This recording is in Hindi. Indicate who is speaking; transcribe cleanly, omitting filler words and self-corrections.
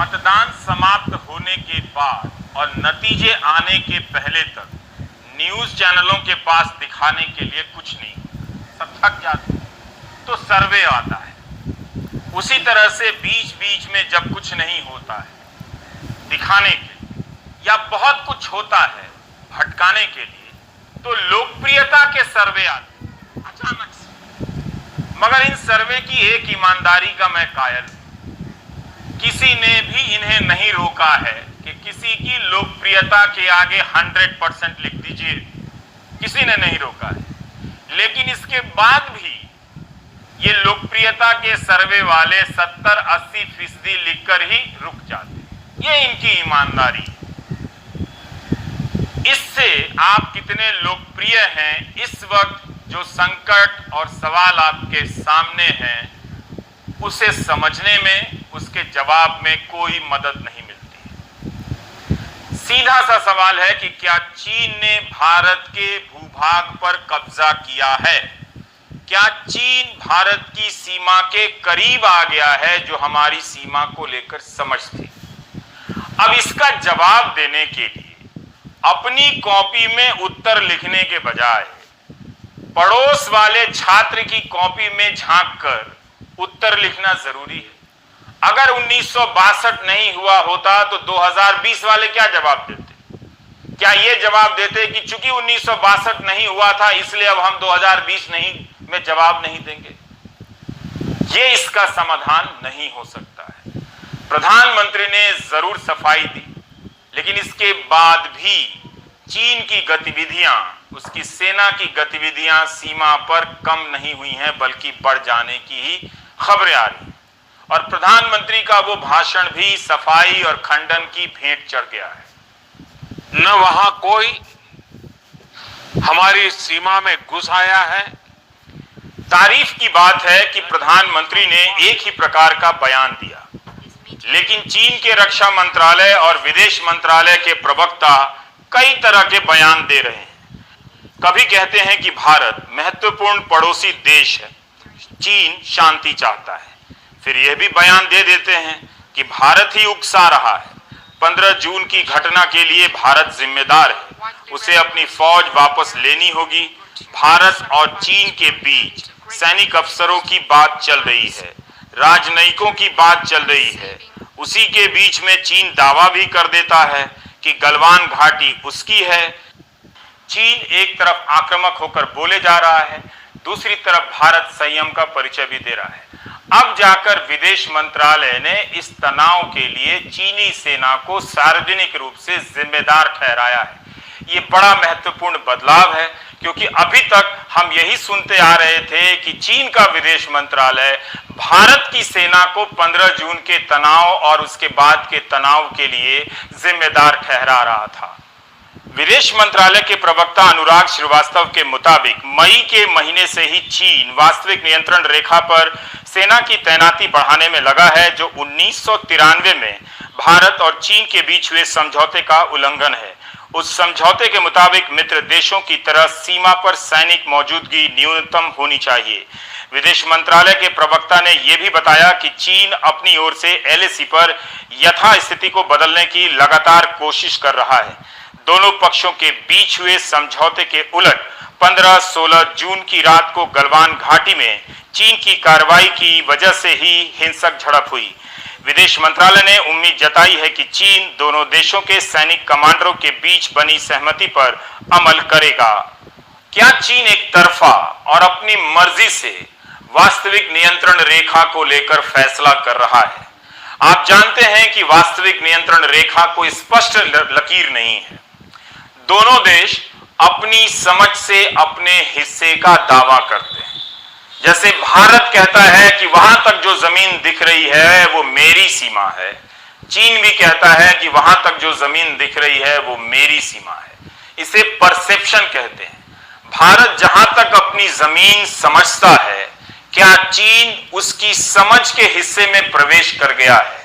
Speaker 1: मतदान समाप्त होने के बाद और नतीजे आने के पहले तक न्यूज चैनलों के पास दिखाने के लिए कुछ नहीं, सब थक जाते तो सर्वे आता है। उसी तरह से बीच बीच में जब कुछ नहीं होता है दिखाने के लिए या बहुत कुछ होता है भटकाने के लिए, तो लोकप्रियता के सर्वे आते हैं अचानक से। मगर इन सर्वे की एक ईमानदारी का मैं कायल हूं, किसी ने भी इन्हें नहीं रोका है कि किसी की लोकप्रियता के आगे 100% लिख दीजिए, किसी ने नहीं रोका है। लेकिन इसके बाद भी ये लोकप्रियता के सर्वे वाले 70-80% लिखकर ही रुक जाते हैं। ये इनकी ईमानदारी है। इससे आप कितने लोकप्रिय हैं इस वक्त जो संकट और सवाल आपके सामने हैं, उसे समझने में, उसके जवाब में कोई मदद नहीं मिलती। सीधा सा सवाल है कि क्या चीन ने भारत के भूभाग पर कब्जा किया है? क्या चीन भारत की सीमा के करीब आ गया है, जो हमारी सीमा को लेकर समझ थी? अब इसका जवाब देने के लिए अपनी कॉपी में उत्तर लिखने के बजाय पड़ोस वाले छात्र की कॉपी में झांककर उत्तर लिखना जरूरी है। अगर 1962 नहीं हुआ होता तो 2020 वाले क्या जवाब देते? क्या ये जवाब देते कि चूंकि 1962 नहीं हुआ था इसलिए अब हम 2020 में जवाब नहीं देंगे? ये इसका समाधान नहीं हो सकता है। प्रधानमंत्री ने जरूर सफाई दी, लेकिन इसके बाद भी चीन की गतिविधियां, उसकी सेना की गतिविधियां सीमा पर कम नहीं हुई हैं, बल्कि बढ़ जाने की ही खबरें आ रही हैं। और प्रधानमंत्री का वो भाषण भी सफाई और खंडन की भेंट चढ़ गया है।
Speaker 2: न वहां कोई हमारी सीमा में घुस आया है।
Speaker 1: तारीफ की बात है कि प्रधानमंत्री ने एक ही प्रकार का बयान दिया, लेकिन चीन के रक्षा मंत्रालय और विदेश मंत्रालय के प्रवक्ता कई तरह के बयान दे रहे हैं। कभी कहते हैं कि भारत महत्वपूर्ण पड़ोसी देश है, चीन शांति चाहता है। फिर यह भी बयान दे देते हैं कि भारत ही उकसा रहा है, 15 जून की घटना के लिए भारत जिम्मेदार है, उसे अपनी फौज वापस लेनी होगी। भारत और चीन के बीच सैनिक अफसरों की बात चल रही है, राजनयिकों की बात चल रही है। उसी के बीच में चीन दावा भी कर देता है कि गलवान घाटी उसकी है। चीन एक तरफ आक्रामक होकर बोले जा रहा है, दूसरी तरफ भारत संयम का परिचय भी दे रहा है। अब जाकर विदेश मंत्रालय ने इस तनाव के लिए चीनी सेना को सार्वजनिक रूप से जिम्मेदार ठहराया है। ये बड़ा महत्वपूर्ण बदलाव है, क्योंकि अभी तक हम यही सुनते आ रहे थे कि चीन का विदेश मंत्रालय भारत की सेना को 15 जून के तनाव और उसके बाद के तनाव के लिए जिम्मेदार ठहरा रहा था। विदेश मंत्रालय के प्रवक्ता अनुराग श्रीवास्तव के मुताबिक मई के महीने से ही चीन वास्तविक नियंत्रण रेखा पर सेना की तैनाती बढ़ाने में लगा है, जो 1993 में भारत और चीन के बीच हुए समझौते का उल्लंघन है। उस समझौते के मुताबिक मित्र देशों की तरह सीमा पर सैनिक मौजूदगी न्यूनतम होनी चाहिए। विदेश मंत्रालय के प्रवक्ता ने यह भी बताया कि चीन अपनी ओर से LAC पर यथास्थिति को बदलने की लगातार कोशिश कर रहा है। दोनों पक्षों के बीच हुए समझौते के उलट 15-16 जून की रात को गलवान घाटी में चीन की कार्रवाई की वजह से ही हिंसक झड़प हुई। विदेश मंत्रालय ने उम्मीद जताई है कि चीन दोनों देशों के सैनिक कमांडरों के बीच बनी सहमति पर अमल करेगा। क्या चीन एक तरफा और अपनी मर्जी से वास्तविक नियंत्रण रेखा को लेकर फैसला कर रहा है? आप जानते हैं कि वास्तविक नियंत्रण रेखा कोई स्पष्ट लकीर नहीं है। दोनों देश अपनी समझ से अपने हिस्से का दावा करते हैं। जैसे भारत कहता है कि वहां तक जो जमीन दिख रही है वो मेरी सीमा है, चीन भी कहता है कि वहां तक जो जमीन दिख रही है वो मेरी सीमा है। इसे परसेप्शन कहते हैं। भारत जहां तक अपनी जमीन समझता है, क्या चीन उसकी समझ के हिस्से में प्रवेश कर गया है?